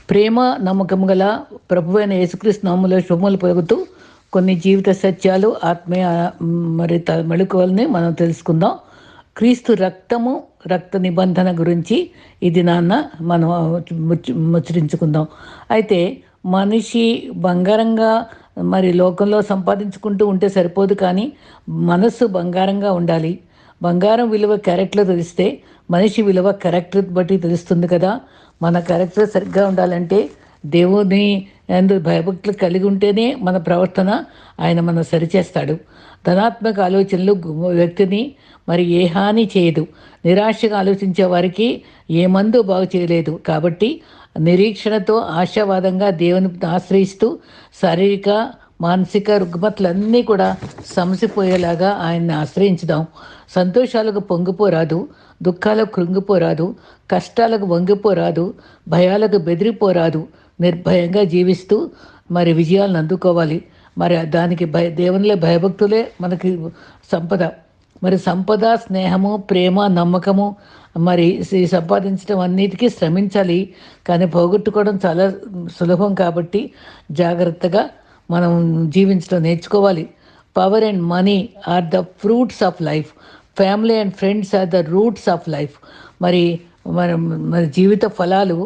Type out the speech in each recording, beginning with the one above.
ప్రేమ నమ్మకము గల ప్రభువైన యేసుక్రీస్తు నామములో శుభములు పలుకుతూ కొన్ని జీవిత సత్యాలు ఆత్మీయ మెళకువల్ని మనం తెలుసుకుందాం. క్రీస్తు రక్తము, రక్త నిబంధన గురించి ఇది మనం ముచ్చరించుకుందాం. అయితే మనిషి బంగారంగా లోకంలో సంపాదించుకుంటూ ఉంటే సరిపోదు, కానీ మనస్సు బంగారంగా ఉండాలి. బంగారం విలువ క్యారెక్టర్లో తెలిస్తే మనిషి విలువ క్యారెక్టర్ బట్టి తెలుస్తుంది కదా. మన క్యారెక్టర్ సరిగ్గా ఉండాలంటే దేవుని అందు భయభక్తులు కలిగి ఉంటేనే మన ప్రవర్తన ఆయన మనం సరిచేస్తాడు. ధనాత్మక ఆలోచనలు వ్యక్తిని ఏ హాని చేయదు. నిరాశగా ఆలోచించే వారికి ఏ మందు బాగు చేయలేదు. కాబట్టి నిరీక్షణతో ఆశావాదంగా దేవుని ఆశ్రయిస్తూ శారీరక మానసిక రుగ్మతలన్నీ కూడా సమసిపోయేలాగా ఆయన్ని ఆశ్రయించుదాం. సంతోషాలకు పొంగిపోరాదు, దుఃఖాలకు కృంగిపోరాదు, కష్టాలకు వంగిపోరాదు, భయాలకు బెదిరిపోరాదు. నిర్భయంగా జీవిస్తూ విజయాలను అందుకోవాలి. దానికి దేవునిలో భయభక్తులే మనకి సంపద. సంపద, స్నేహము, ప్రేమ, నమ్మకము సంపాదించడం అన్నిటికీ శ్రమించాలి. కానీ పోగొట్టుకోవడం చాలా సులభం. కాబట్టి జాగ్రత్తగా మనం జీవించడం నేర్చుకోవాలి. Power and money are the fruits of life. Family and friends are the roots of life. జీవిత ఫలాలు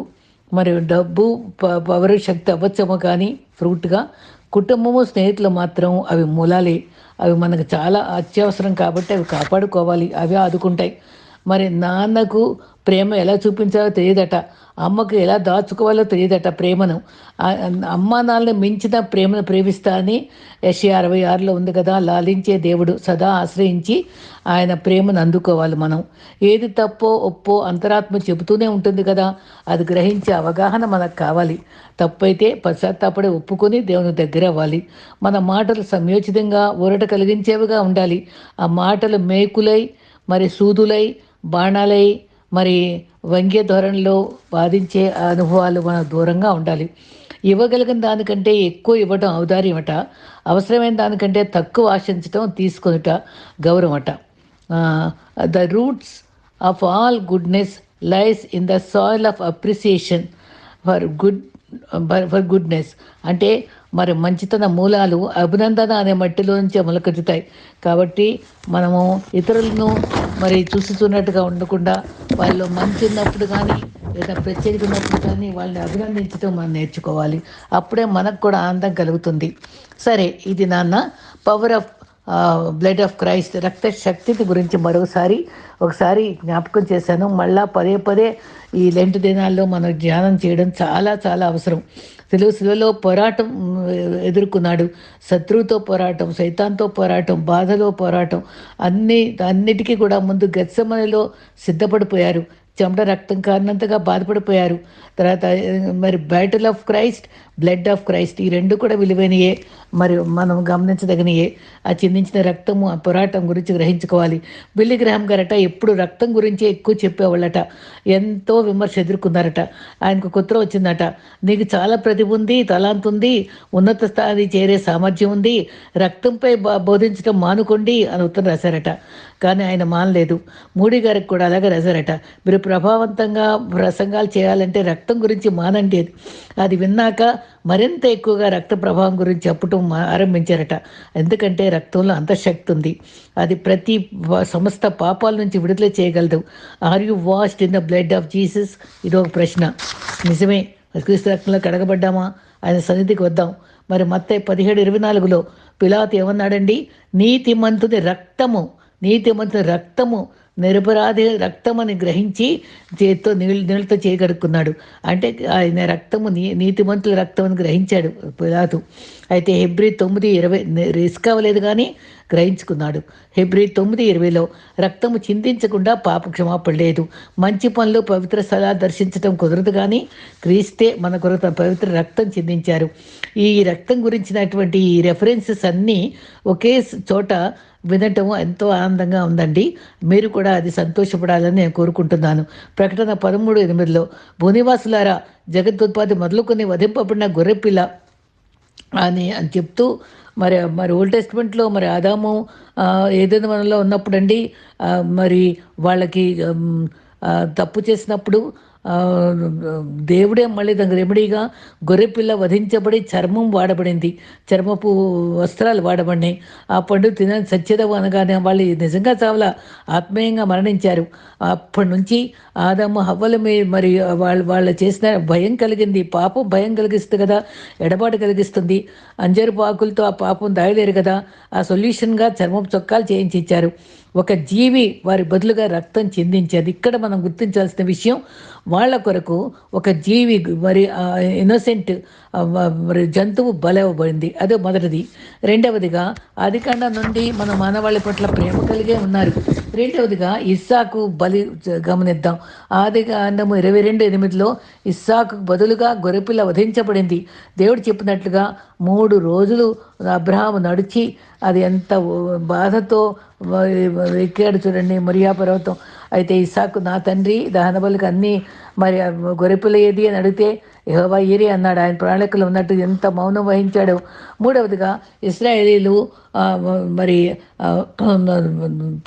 డబ్బు, పవర్, శక్తి అవ్వచ్చేమో, కానీ ఫ్రూట్గా కుటుంబము, స్నేహితులు మాత్రం అవి మూలాలే. అవి మనకు చాలా అత్యవసరం. కాబట్టి అవి కాపాడుకోవాలి. అవి ఆదుకుంటాయి. నాన్నకు ప్రేమ ఎలా చూపించాలో తెలియదట, అమ్మకు ఎలా దాచుకోవాలో తెలియదట. ప్రేమను అమ్మా నాన్నని మించిన ప్రేమను ప్రేమిస్తా అని యెషయా 66లో ఉంది కదా. లాలించే దేవుడు సదా ఆశ్రయించి ఆయన ప్రేమను అందుకోవాలి. మనం ఏది తప్పో ఒప్పో అంతరాత్మ చెబుతూనే ఉంటుంది కదా. అది గ్రహించే అవగాహన మనకు కావాలి. తప్పైతే పశ్చాత్తాపడి ఒప్పుకొని దేవుని దగ్గర అవ్వాలి. మన మాటలు సంయోచితంగా ఊరట కలిగించేవిగా ఉండాలి. ఆ మాటలు మేకులై సూదులై బాణాలై వంగే ధోరణిలో బాధించే అనుభవాలు మన దూరంగా ఉండాలి. ఇవ్వగలిగిన దానికంటే ఎక్కువ ఇవ్వటం ఔదార్యమట. అవసరమైన దానికంటే తక్కువ ఆశించటం తీసుకొనుట గౌరవమట. The roots of all goodness lies in the soil of appreciation for goodness. అంటే మంచితన మూలాలు అభినందన అనే మట్టిలో నుంచే మొలకెత్తుతాయి. కాబట్టి మనము ఇతరులను చూస్తున్నట్టుగా ఉండకుండా వాళ్ళు మంచి ఉన్నప్పుడు కానీ లేదా ప్రత్యేకత ఉన్నప్పుడు కానీ వాళ్ళని అభినందించడం మనం నేర్చుకోవాలి. అప్పుడే మనకు కూడా ఆనందం కలుగుతుంది. సరే, ఇది power of blood of Christ, రక్త శక్తిని గురించి ఒకసారి జ్ఞాపకం చేశాను. మళ్ళా పదే పదే ఈ లెంట్ దినాల్లో మనం ధ్యానం చేయడం చాలా చాలా అవసరం. సిలువలో పోరాటం ఎదుర్కొన్నాడు. శత్రువుతో పోరాటం, సైతాన్తో పోరాటం, బాధలో పోరాటం, అన్నిటికీ కూడా ముందు గెత్సెమనెలో సిద్ధపడిపోయారు. చెమట రక్తం కారినంతగా బాధపడిపోయారు. తర్వాత battle of Christ, blood of Christ, ఈ రెండు కూడా విలువైనయే. మనం గమనించదగినయే. ఆ చిందించిన రక్తము, ఆ పోరాటం గురించి గ్రహించుకోవాలి. బిల్లీ గ్రహాం గారట ఎప్పుడు రక్తం గురించి ఎక్కువ చెప్పేవాళ్ళట. ఎంతో విమర్శ ఎదుర్కొన్నారట. ఆయనకు ఉత్తరం వచ్చిందట, నీకు చాలా ప్రతిభ ఉంది, తలాంత్ ఉంది, ఉన్నత స్థాయి చేరే సామర్థ్యం ఉంది, రక్తంపై బోధించడం మానుకోండి అని ఉత్తరం రాశారట. కానీ ఆయన మానలేదు. మోడీ గారికి కూడా అలాగే రాశారట, మీరు ప్రభావవంతంగా ప్రసంగాలు చేయాలంటే రక్తం గురించి మానండి. అది విన్నాక మరింత ఎక్కువగా రక్త ప్రభావం గురించి చెప్పటం ఆరంభించారట. ఎందుకంటే రక్తంలో అంత శక్తి ఉంది. అది ప్రతి సమస్త పాపాల నుంచి విడుదల చేయగలదు. Are you washed in the blood of Jesus? ఇది ఒక ప్రశ్న. నిజమే, క్రీస్తు రక్తంలో కడగబడ్డామా? ఆయన సన్నిధికి వద్దాం. మత్తయి 17:24లో పిలాతు ఏమన్నాడండి? నీతిమంతుని రక్తము నిరపరాధి రక్తమని గ్రహించి చేతితో నీళ్ళతో చేయగడుక్కున్నాడు. అంటే ఆయన రక్తము నీతిమంతుల రక్తం అని గ్రహించాడు పిలాతు. అయితే హెబ్రీ 9:20 రిస్క్ అవ్వలేదు, కానీ గ్రహించుకున్నాడు. హెబ్రీ 9:20లో రక్తము చిందించకుండా పాప క్షమాపణ లేదు. మంచి పనులు, పవిత్ర స్థలాలు దర్శించడం కుదరదు, కానీ క్రీస్తే మన కొరకు పవిత్ర రక్తం చిందించారు. ఈ రక్తం గురించినటువంటి ఈ రెఫరెన్సెస్ అన్నీ ఒకే చోట వినటం ఎంతో ఆనందంగా ఉందండి. మీరు కూడా అది సంతోషపడాలని నేను కోరుకుంటున్నాను. ప్రకటన 13:8లో భూనివాసులారా, జగత్తుత్పత్తి మొదలుకొని వధింపబడిన గొర్రెపిల్ల అని చెప్తూ ఓల్డ్ టెస్ట్మెంట్లో ఆదాము ఏదైనా మనలో ఉన్నప్పుడు అండి వాళ్ళకి తప్పు చేసినప్పుడు ఆ, దేవుడే మళ్ళీ దానికి రెమెడీగా గొర్రెపిల్ల వధించబడి చర్మం వాడబడింది, చర్మపు వస్త్రాలు వాడబడినాయి. ఆ పండు తిన సత్యదవు అనగానే వాళ్ళు నిజంగా చావలా, ఆత్మీయంగా మరణించారు. అప్పటి నుంచి ఆదాము హవ్వల మరి వాళ్ళు చేసిన భయం కలిగింది. పాపం భయం కలిగిస్తుంది కదా, ఎడబాటు కలిగిస్తుంది. అంజరు ఆకులతో ఆ పాపం దాయలేరు కదా, ఆ సొల్యూషన్గా చర్మపు చొక్కాలు చేయించి ఇచ్చారు. ఒక జీవి వారి బదులుగా రక్తం చిందించేది. ఇక్కడ మనం గుర్తించాల్సిన విషయం, వాళ్ళ కొరకు ఒక జీవి మరి ఇన్నోసెంట్ మరి జంతువు బలవబడింది. అదే మొదటిది. రెండవదిగా ఆదికాండం నుండి మన మానవాళి పట్ల ప్రేమ కలిగే ఉన్నారు. రెండవదిగా ఇస్సాకు బలి గమనిద్దాం. ఆదికాండము 22:8 ఇస్సాకు బదులుగా గొర్రెపిల్ల వధించబడింది. దేవుడు చెప్పినట్లుగా 3 రోజులు అబ్రహాము నడిచి, అది ఎంత బాధతో ఎక్కాడు చూడండి మొరియా పర్వతం. అయితే ఇస్సాకు, నా తండ్రి దహన బలికి అన్నీ మరి గొర్రెపిల్ల ఏది అని అడిగితే యెహోవా ఈరే అన్నాడు. ఆయన ప్రణాళికలు ఉన్నట్టు ఎంత మౌనం వహించాడు. మూడవదిగా ఇశ్రాయేలీలు మరి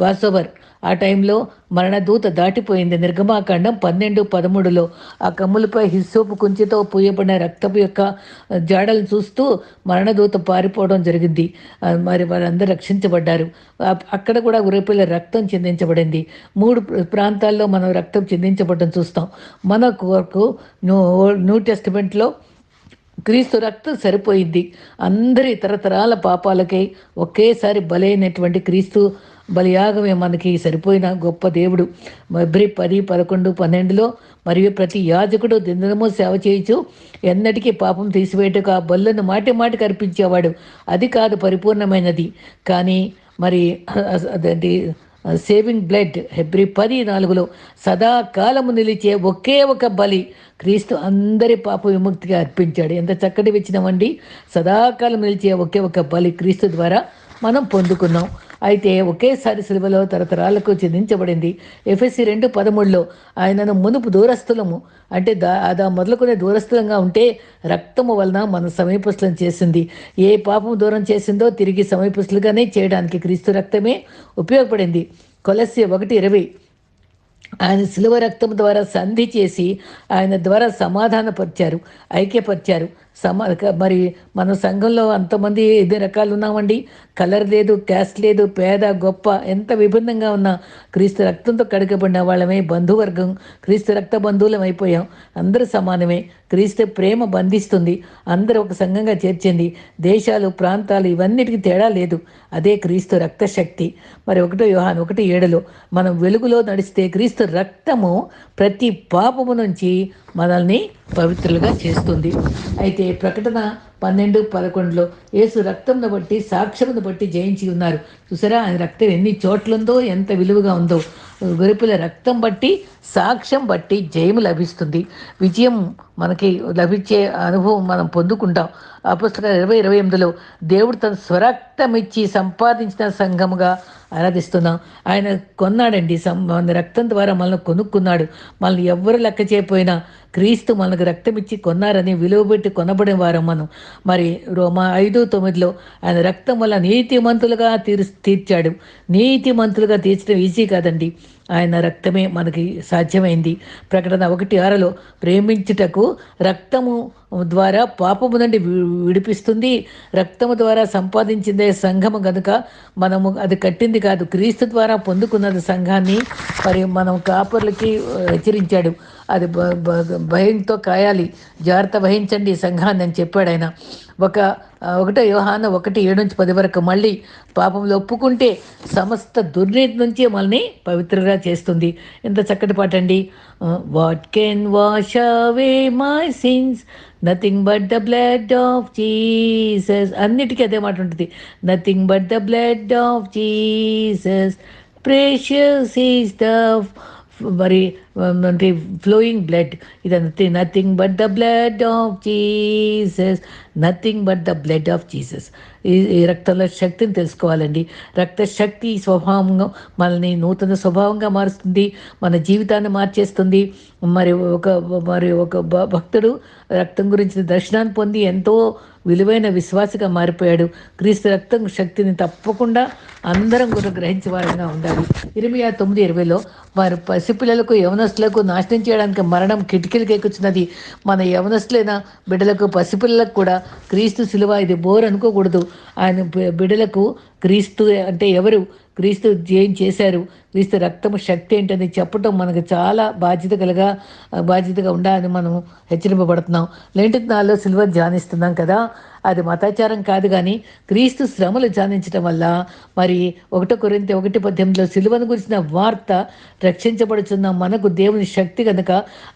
పాసోవర్ ఆ టైంలో మరణదూత దాటిపోయింది. నిర్గమాకాండం 12:13 ఆ కమ్ములపై హిస్సోపు కుంచితో పూయబడిన రక్తపు యొక్క జాడలు చూస్తూ మరణదూత పారిపోవడం జరిగింది. మరి వారందరూ రక్షించబడ్డారు. అక్కడ కూడా గొర్రెపిల్ల రక్తం చిందించబడింది. 3 ప్రాంతాల్లో మనం రక్తం చిందించబడడం చూస్తాం. మన కొరకు న్యూ టెస్టిమెంట్లో క్రీస్తు రక్తం సరిపోయింది. అందరి తరతరాల పాపాలకై ఒకేసారి బలైనటువంటి క్రీస్తు బలియాగమే మనకి సరిపోయిన గొప్ప దేవుడు. ఎబ్రీ 10:11-12 మరియు ప్రతి యాజకుడు దినము సేవ చేయించు ఎన్నటికీ పాపం తీసివేయటకు ఆ బల్లను మాటి మాటికి అర్పించేవాడు. అది కాదు పరిపూర్ణమైనది, కానీ మరి అదేంటి సేవింగ్ బ్లడ్. హెబ్రీ 10:4 సదాకాలము నిలిచే ఒకే ఒక బలి క్రీస్తు అందరి పాప విముక్తిగా అర్పించాడు. ఎంత చక్కటి విచ్చినమండి. సదాకాలం నిలిచే ఒకే ఒక బలి క్రీస్తు ద్వారా మనం పొందుకున్నాం. అయితే ఒకేసారి సిలువలో తరతరాలకు చెందించబడింది. ఎఫెసీ 2:13 ఆయనను మునుపు దూరస్థులము, అంటే అదా మొదలుకునే దూరస్థులంగా ఉంటే రక్తము వలన మన సమీపస్థులను చేసింది. ఏ పాపం దూరం చేసిందో తిరిగి సమీపస్థులుగానే చేయడానికి క్రీస్తు రక్తమే ఉపయోగపడింది. కొలస్సీ 1:20 ఆయన శిలువ రక్తం ద్వారా సంధి చేసి ఆయన ద్వారా సమాధానపరిచారు, ఐక్యపరిచారు. మరి మన సంఘంలో అంతమంది ఎన్ని రకాలు ఉన్నామండి. కలర్ లేదు, క్యాస్ట్ లేదు, పేద గొప్ప ఎంత విభిన్నంగా ఉన్నా క్రీస్తు రక్తంతో కడగబడిన వాళ్ళమే బంధువర్గం, క్రీస్తు రక్త బంధువులం అయిపోయాం. అందరూ సమానమే. క్రీస్తు ప్రేమ బంధిస్తుంది, అందరూ ఒక సంఘంగా చేర్చింది. దేశాలు, ప్రాంతాలు ఇవన్నిటికీ తేడా లేదు. అదే క్రీస్తు రక్త శక్తి. మరి 1 యోహాను 1:7 మనం వెలుగులో నడిస్తే క్రీస్తు రక్తము ప్రతి పాపము నుంచి మనల్ని పవిత్రులుగా చేస్తుంది. అయితే ప్రకటన 12:11 యేసు రక్తంను బట్టి, సాక్ష్యమును బట్టి జయించి ఉన్నారు. చూసారా, ఆయన రక్తం ఎన్ని చోట్లుందో, ఎంత విలువగా ఉందో. గొర్రెపిల్ల రక్తం బట్టి, సాక్ష్యం బట్టి జయము లభిస్తుంది. విజయం మనకి లభించే అనుభవం మనం పొందుకుంటాం. అపొస్తలుల 20:28 దేవుడు తన స్వరక్తం ఇచ్చి సంపాదించిన సంఘముగా ఆరాధిస్తున్నాం. ఆయన కొన్నాడండి, మన రక్తం ద్వారా మనల్ని కొనుక్కున్నాడు. మనల్ని ఎవ్వరు లెక్క చేయకపోయినా క్రీస్తు మనకు రక్తం ఇచ్చి కొన్నారని విలువ పెట్టి కొనబడిన వారం మనం. మరి రోమా 5:9 ఆయన రక్తం వల్ల నీతిమంతులుగా తీర్చాడు. నీతిమంతులుగా తీర్చడం ఈజీ కాదండి, ఆయన రక్తమే మనకి సాధ్యమైంది. ప్రకటన 1:6 ప్రేమించుటకు రక్తము ద్వారా పాపము నుండి విడిపిస్తుంది. రక్తము ద్వారా సంపాదించిందే సంఘము గనుక మనము అది కట్టింది కాదు, క్రీస్తు ద్వారా పొందుకున్నది సంఘాన్ని. మరి మనం కాపర్లకి హెచ్చరించాడు, అది భయంతో కాయాలి, జాగ్రత్త వహించండి సంఘాన్ని అని చెప్పాడు ఆయన. 1 యోహాను 1:7-10 వరకు మళ్ళీ పాపంలో ఒప్పుకుంటే సమస్త దుర్నీతి నుంచి మనల్ని పవిత్రంగా చేస్తుంది. ఎంత చక్కటి పాట అండి. What can wash away my sins, nothing but the blood of Jesus. అన్నిటికీ అదే మాట ఉంటుంది, nothing but the blood of Jesus, precious is the మరి అంటే ఫ్లోయింగ్ బ్లడ్. ఇదంతే, nothing but the blood of Jesus, nothing but the blood of Jesus. ఈ రక్తంలో శక్తిని తెలుసుకోవాలండి. రక్త శక్తి స్వభావంగా మనల్ని నూతన స్వభావంగా మారుస్తుంది, మన జీవితాన్ని మార్చేస్తుంది. మరి ఒక భక్తుడు రక్తం గురించి దర్శనాన్ని పొంది ఎంతో విలువైన విశ్వాసగా మారిపోయాడు. క్రీస్తు రక్తం శక్తిని తప్పకుండా అందరం కూడా గ్రహించే వారంగా ఉండాలి. 29:20 వారు పసిపిల్లలకు యవన యవనస్తులకు నాశనం చేయడానికి మరణం కిటికీలకు ఎక్కుతున్నది. మన యవనస్తులైన బిడ్డలకు, పసిపిల్లలకు కూడా క్రీస్తు శిలువ ఇది బోర్ అనుకోకూడదు. ఆయన బిడ్డలకు క్రీస్తు అంటే ఎవరు, క్రీస్తు ఏం చేశారు, క్రీస్తు రక్తము శక్తి ఏంటని చెప్పటం మనకు చాలా బాధ్యతగా ఉండాలని మనం హెచ్చరింపబడుతున్నాం. లేంటి నాలో సిల్వ ధ్యానిస్తున్నాం కదా, అది మతాచారం కాదు, కానీ క్రీస్తు శ్రమలు ధ్యానించడం వల్ల మరి 1 కొరింథీ 1:18 సిలువను గురించిన వార్త రక్షించబడుచున్న మనకు దేవుని శక్తి కనుక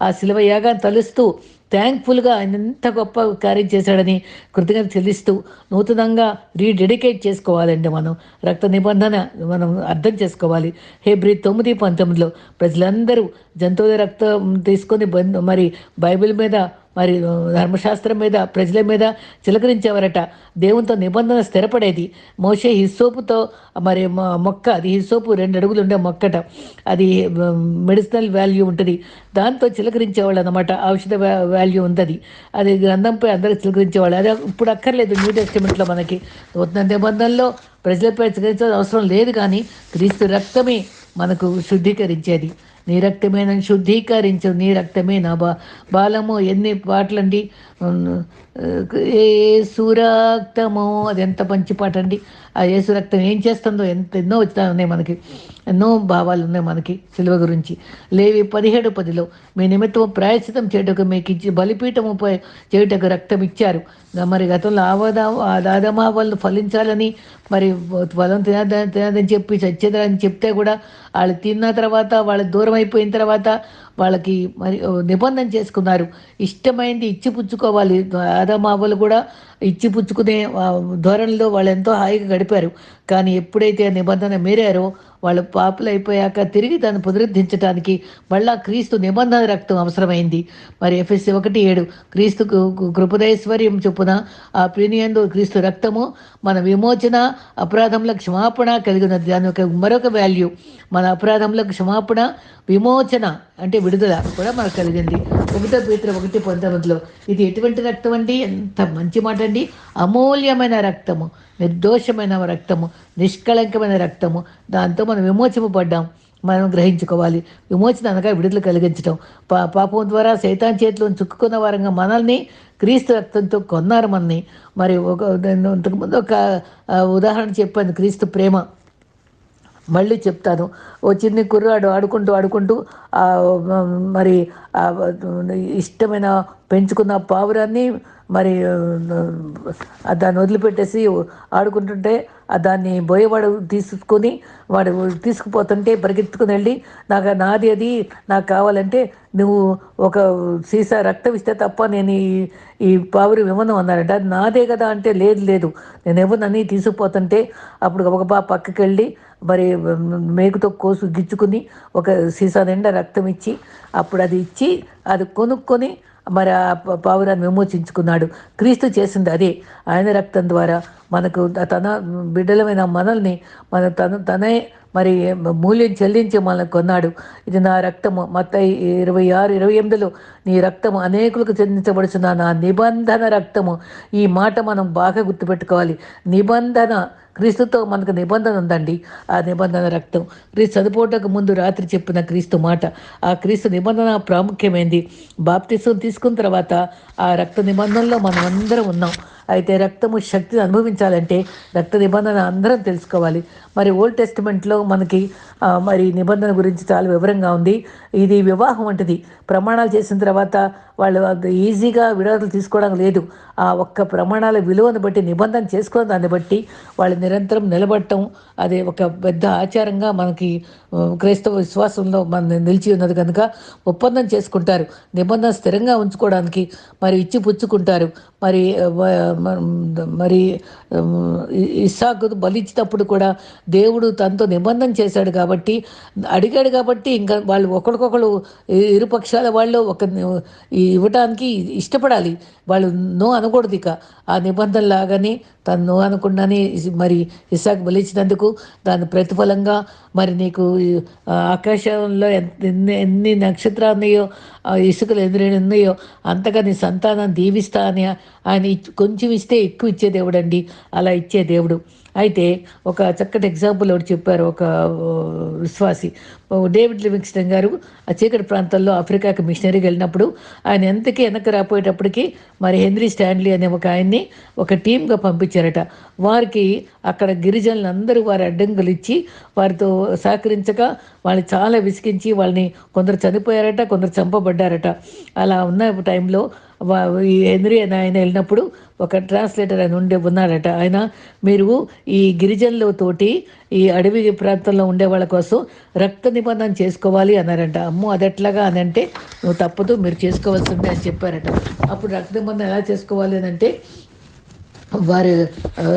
ఆ సిలువ యాగాన్ని తలుస్తూ థ్యాంక్ఫుల్గా ఆయన ఎంత గొప్ప కార్యం చేశాడని కృతజ్ఞత చెల్లిస్తూ నూతనంగా రీడెడికేట్ చేసుకోవాలండి. మనం రక్త నిబంధన మనం అర్థం చేసుకోవాలి. హెబ్రీ 9:19 ప్రజలందరూ జంతువుల రక్తం తీసుకొని మరి బైబిల్ మీద, మరి ధర్మశాస్త్రం మీద, ప్రజల మీద చిలకరించేవారట. దేవునితో నిబంధన స్థిరపడేది. మోషే హిస్సోపుతో మరి మొక్క, అది హిస్సోపు 2 అడుగులు ఉండే మొక్కట, అది మెడిసినల్ వాల్యూ ఉంటుంది, దాంతో చిలకరించేవాళ్ళు అనమాట. ఔషధ వాల్యూ ఉంది. అది గ్రంథంపై అందరూ చిలకరించేవాళ్ళు. అది ఇప్పుడు అక్కర్లేదు. న్యూ టెస్టిమెంట్లో మనకి నూతన నిబంధనలో ప్రజలపై చిలకరించాల్సిన అవసరం లేదు, కానీ క్రీస్తు రక్తమే మనకు శుద్ధీకరించేది. నీ రక్తమే నన్ను శుద్ధీకరించు, నీ రక్తమే నా బాలము. ఎన్ని పాటలండి. యేసు రక్తము, అది ఎంత మంచి పాట అండి. ఆ యేసు రక్తం ఏం చేస్తుందో ఎన్నో ఉన్నాయి మనకి, ఎన్నో భావాలు ఉన్నాయి మనకి సిలువ గురించి. లేవి 17:10 మీ నిమిత్తము ప్రాయశ్చితం చేయుటకు మీకు ఇచ్చి బలిపీఠముపై చేయుటకు రక్తం ఇచ్చారు. మరి గతంలో ఆదామా వాళ్ళు ఫలించాలని, మరి ఫలం తినదని చెప్పి చచ్చేదని చెప్తే కూడా వాళ్ళు తిన్న తర్వాత, వాళ్ళు దూరం అయిపోయిన తర్వాత వాళ్ళకి మరి నిబంధన చేసుకున్నారు. ఇష్టమైంది ఇచ్చి పుచ్చుకోవాలి. ఆదామావలు కూడా ఇచ్చి పుచ్చుకునే ధోరణిలో వాళ్ళు ఎంతో హాయిగా గడిపారు. కానీ ఎప్పుడైతే నిబంధన మీరారో వాళ్ళు పాపులు అయిపోయాక తిరిగి దాన్ని పునరుద్ధరించడానికి మళ్ళా క్రీస్తు నిబంధన రక్తం అవసరమైంది. మరి ఎఫెసీ 1:7 క్రీస్తుకు కృపదైశ్వర్యం చొప్పున ఆ ప్రీనియందు క్రీస్తు రక్తము మన విమోచన, అపరాధములకు క్షమాపణ కలిగినది. దాని ఒక మరొక వాల్యూ, మన అపరాధములకు క్షమాపణ, విమోచన అంటే విడుదల కూడా మనకు కలిగింది. 1 పేతురు 1:19 ఇది ఎటువంటి రక్తం అండి, ఎంత మంచి మాట అండి. అమూల్యమైన రక్తము, నిర్దోషమైన రక్తము, నిష్కళంకమైన రక్తము, దాంతో మనం విమోచింపబడ్డాం. మనం గ్రహించుకోవాలి. విమోచన అనగా విడుదల కలిగించడం. పాపం ద్వారా సైతాన్ చేతిలో చిక్కుకున్న వారంగా మనల్ని క్రీస్తు రక్తంతో కొన్నారు మనని. మరి ఇంతకుముందు ఒక ఉదాహరణ చెప్పాను, క్రీస్తు ప్రేమ. మళ్ళీ చెప్తాను. ఓ చిన్ని కుర్రాడు ఆడుకుంటూ మరి ఇష్టమైన పెంచుకున్న పావురాన్ని మరి దాన్ని వదిలిపెట్టేసి ఆడుకుంటుంటే దాన్ని బోయేవాడు తీసుకొని వాడు తీసుకుపోతుంటే పరిగెత్తుకుని వెళ్ళి నాది అది నాకు కావాలంటే నువ్వు ఒక సీసా రక్తం ఇస్తే తప్ప నేను ఈ పావురు ఇవ్వను అన్నాడంట. అది నాదే కదా అంటే లేదు నేను ఇవ్వనని తీసుకుపోతుంటే అప్పుడు ఒక పక్కకి వెళ్ళి మరి మేకుతో కోసు గిచ్చుకుని ఒక సీసా నిండా రక్తం ఇచ్చి అప్పుడు అది ఇచ్చి అది కొనుక్కొని మరి ఆ పావురాన్ని విమోచించుకున్నాడు. క్రీస్తు చేసింది అదే. ఆయన రక్తం ద్వారా మనకు తన బిడ్డలమైన మనల్ని తనే మరి మూల్యం చెల్లించి మనల్ని కొన్నాడు. ఇది నా రక్తము, మత్తయి 26:28 నీ రక్తము అనేకులకు చెందించబడుచున్న నా నిబంధన రక్తము. ఈ మాట మనం బాగా గుర్తుపెట్టుకోవాలి. నిబంధన, క్రీస్తుతో మనకు నిబంధన ఉందండి. ఆ నిబంధన రక్తం క్రీస్తు చనిపోవటకు ముందు రాత్రి చెప్పిన క్రీస్తు మాట. ఆ క్రీస్తు నిబంధన ప్రాముఖ్యమైంది. బాప్తిసం తీసుకున్న తర్వాత ఆ రక్త నిబంధనలో మనం అందరం ఉన్నాం. అయితే రక్తము శక్తిని అనుభవించాలంటే రక్త నిబంధన అందరం తెలుసుకోవాలి. మరి ఓల్డ్ టెస్టిమెంట్లో మనకి మరి నిబంధన గురించి చాలా వివరంగా ఉంది. ఇది వివాహం వంటిది. ప్రమాణాలు చేసిన తర్వాత వాళ్ళు ఈజీగా విడాకులు తీసుకోవడం లేదు. ఆ ఒక్క ప్రమాణాల విలువను బట్టి, నిబంధన చేసుకున్న దాన్ని బట్టి వాళ్ళు నిరంతరం నిలబడటం అది ఒక పెద్ద ఆచారంగా మనకి క్రైస్తవ విశ్వాసంలో మన నిలిచి ఉన్నది కనుక ఒప్పందం చేసుకుంటారు. నిబంధన స్థిరంగా ఉంచుకోవడానికి మరి ఇచ్చి పుచ్చుకుంటారు. మరి ఇస్సాకు బలిచ్చినప్పుడు కూడా దేవుడు తనతో నిబంధన చేశాడు కాబట్టి, అడిగాడు కాబట్టి ఇంకా వాళ్ళు ఒకరికొకరు ఇరుపక్షాల వాళ్ళు ఇవ్వటానికి ఇష్టపడాలి. వాళ్ళు నో అనకూడదు. ఇక ఆ నిబంధన లాగానే తను నో అనకుండానే మరి ఇస్సాకు బలిచ్చినందుకు దాని ప్రతిఫలంగా మరి నీకు ఆకాశంలో ఎన్ని నక్షత్రాలు ఉన్నాయో, ఇసుకలు ఎదురైన ఉన్నాయో అంతగా నీ సంతానం దీవిస్తా అని ఆయన కొంచెం ఇస్తే ఎక్కువ ఇచ్చే దేవుడు అండి. అలా ఇచ్చే దేవుడు. అయితే ఒక చక్కటి ఎగ్జాంపుల్ ఒకటి చెప్పారు ఒక విశ్వాసి. డేవిడ్ లివింగ్స్టన్ గారు ఆ చీకటి ప్రాంతాల్లో ఆఫ్రికాకి మిషనరీగా వెళ్ళినప్పుడు ఆయన ఎంతకీ వెనక్కి రాపోయేటప్పటికి మరి హెన్రీ స్టాన్లీ అనే ఒక ఆయన్ని ఒక టీమ్గా పంపించారట. వారికి అక్కడ గిరిజనులందరూ వారి అడ్డంకులు ఇచ్చి వారితో సహకరించక వాళ్ళని చాలా విసిగించి వాళ్ళని కొందరు చనిపోయారట, కొందరు చంపబడ్డారట. అలా ఉన్న టైంలో ఈ హెన్రీ అని ఆయన వెళ్ళినప్పుడు ఒక ట్రాన్స్లేటర్ ఆయన ఉన్నాడట. ఆయన మీరు ఈ గిరిజనులతోటి ఈ అడవి ప్రాంతంలో ఉండే వాళ్ళ కోసం రక్త నిబంధన చేసుకోవాలి అన్నారంట. అమ్మో అది ఎట్లాగా అని అంటే, నువ్వు తప్పదు మీరు చేసుకోవాల్సిందే అని చెప్పారట. అప్పుడు రక్త నిబంధన ఎలా చేసుకోవాలి అని అంటే, వారి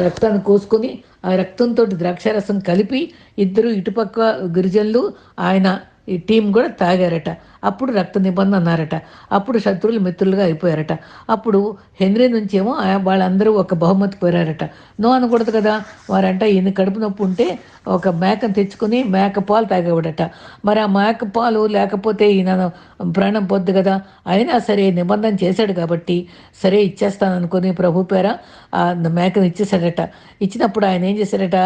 రక్తాన్ని కోసుకొని ఆ రక్తంతో ద్రాక్షారసం కలిపి ఇద్దరు ఇటుపక్క గిరిజనులు ఆయన ఈ టీం కూడా తాగారట. అప్పుడు రక్త నిబంధన అన్నారట. అప్పుడు శత్రువులు మిత్రులుగా అయిపోయారట. అప్పుడు హెన్రీ నుంచేమో వాళ్ళందరూ ఒక బహుమతి కోరారట. నో అనకూడదు కదా. వారంట ఈయన కడుపు నొప్పి ఉంటే ఒక మేకను తెచ్చుకొని మేక పాలు తాగేవాడట. మరి ఆ మేక పాలు లేకపోతే ఈయన ప్రాణం పొద్దు కదా. అయినా సరే నిబంధన చేశాడు కాబట్టి సరే ఇచ్చేస్తాను అనుకుని ప్రభు పేర ఆ మేకను ఇచ్చేసాడట. ఇచ్చినప్పుడు ఆయన ఏం చేశాడట,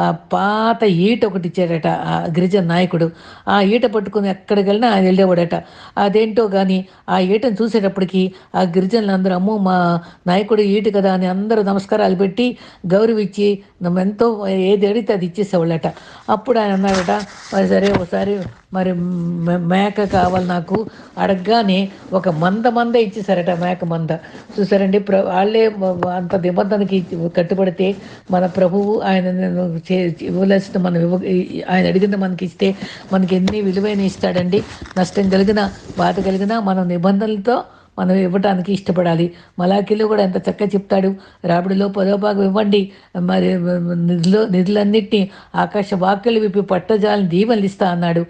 ఆ పాత ఈట ఒకటి ఇచ్చాడట ఆ గిరిజన నాయకుడు. ఆ ఈట పట్టుకుని ఎక్కడికి వెళ్ళినా ఆయన వెళ్ళేవాడట. అదేంటో కానీ ఆ ఈటను చూసేటప్పటికి ఆ గిరిజనులందరూ అమ్మో మా నాయకుడు ఈట కదా అని అందరూ నమస్కారాలు పెట్టి గౌరవించి ఎంతో ఏది అడిగితే అది ఇచ్చేసేవాళ్ళట. అప్పుడు ఆయన అన్నాడట, మరి సరే ఒకసారి మరి మేక కావాలి నాకు అడగగానే ఒక మంద ఇచ్చేసారట. మేక మంద చూసారండి. వాళ్ళే అంత నిబంధనకి కట్టుబడితే మన ప్రభువు ఆయన ఇవ్వవలసిన మనం ఆయన అడిగింది మనకి ఇస్తే మనకి ఎన్ని విలువైన ఇస్తాడండి. నష్టం కలిగిన బాధ కలిగిన మనం నిబంధనలతో మనం ఇవ్వటానికి ఇష్టపడాలి. మలాఖీలో కూడా ఎంత చక్కగా చెప్తాడు, రాబడిలో 10వ భాగం ఇవ్వండి, మరి నిధులన్నిటినీ ఆకాశ వాక్యలు విప్పి పట్టజాలని దీవెనలు ఇస్తా అన్నాడు.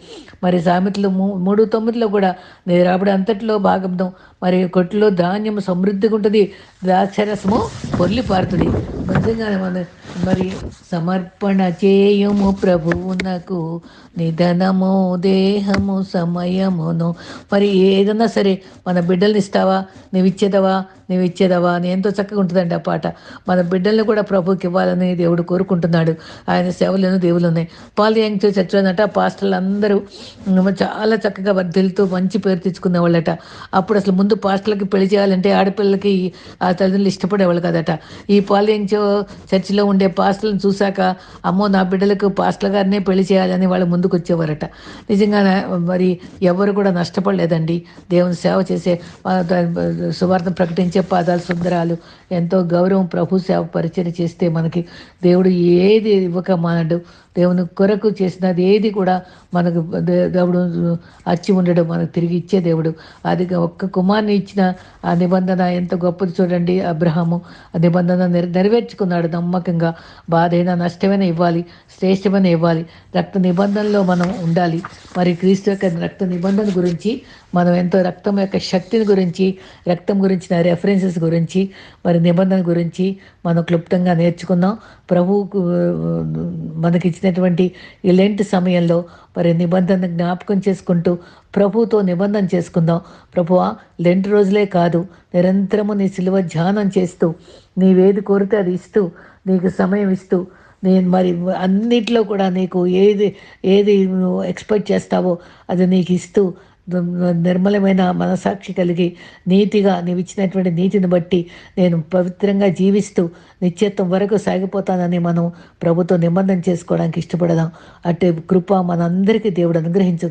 మరి సామెతలు 3:9 కూడా నీ రాబడి అంతటిలో భాగం మరి కొట్టులో ధాన్యం సమృద్ధిగా ఉంటుంది, ద్రాక్షరసము పొర్లి పారుతుంది. నిజంగానే మరి సమర్పణ చేయము ప్రభువునకు నిధనము దేహము సమయమును. మరి ఏదన్నా సరే మన బిడ్డల్ని ఇస్తావా, నువ్వు ఇచ్చేదవా అని ఎంతో చక్కగా ఉంటుందండి ఆ పాట. మన బిడ్డల్ని కూడా ప్రభుకి ఇవ్వాలని దేవుడు కోరుకుంటున్నాడు. ఆయన సేవలను దేవులు ఉన్నాయి. పాలియాంగ్ చర్చిలోనట పాస్టర్లు అందరూ చాలా చక్కగా వర్ధిల్లుతూ మంచి పేరు తెచ్చుకునే వాళ్ళట. అప్పుడు అసలు ముందు పాస్టర్లకి పెళ్లి చేయాలంటే ఆడపిల్లలకి ఆ తల్లిదండ్రులు ఇష్టపడేవాళ్ళు కదట. ఈ పాలియాంగ్ చర్చిలో ఉండే పాస్టర్లను చూశాక అమ్మో నా బిడ్డలకు పాస్టర్ గారినే పెళ్లి చేయాలని వాళ్ళు ముందుకు వచ్చేవారట. నిజంగా మరి ఎవరు కూడా నష్టపడలేదండి. దేవుని సేవ చేసే సువార్త ప్రకటించే పాదాలు సుందరాలు ఎంతో గౌరవం ప్రభు సేవ పరిచయం చేస్తే మనకి దేవుడు ఏది ఇవ్వక మానడు. దేవుని కొరకు చేసినది ఏది కూడా మనకు దేవుడు అచ్చి ఉండడు, మనకు తిరిగి ఇచ్చే దేవుడు. అది ఒక్క కుమార్ని ఇచ్చిన ఆ నిబంధన ఎంత గొప్పది చూడండి. అబ్రహాము ఆ నిబంధన నెరవేర్చుకున్నాడు నమ్మకంగా. బాధైనా నష్టమైనా ఇవ్వాలి, శ్రేష్టమైన ఇవ్వాలి. రక్త నిబంధనలో మనం ఉండాలి. మరి క్రీస్తు యొక్క రక్త నిబంధన గురించి మనం ఎంతో రక్తం యొక్క శక్తిని గురించి, రక్తం గురించిన రెఫరెన్సెస్ గురించి, మరి నిబంధన గురించి మనం క్లుప్తంగా నేర్చుకున్నాం. ప్రభువుకు మనకిచ్చినటువంటి ఈ లెంట్ సమయంలో మరి నిబంధన జ్ఞాపకం చేసుకుంటూ ప్రభువుతో నిబంధన చేసుకుందాం. ప్రభువా లెంట్ రోజులే కాదు, నిరంతరము నీ సిలువ ధ్యానం చేస్తూ నీవేది కోరితే అది ఇస్తూ నీకు సమయం ఇస్తూ నేను మరి అన్నిట్లో కూడా నీకు ఏది నువ్వు ఎక్స్పెక్ట్ చేస్తావో అది నీకు ఇస్తూ నిర్మలమైన మనసాక్షి కలిగి నీతిగా నీవు ఇచ్చినటువంటి నీతిని బట్టి నేను పవిత్రంగా జీవిస్తూ నిత్యత్వం వరకు సాగిపోతానని మనం ప్రభుతో నిబంధన చేసుకోవడానికి ఇష్టపడదాం. అట్టే కృప మనందరికీ దేవుడు అనుగ్రహించు.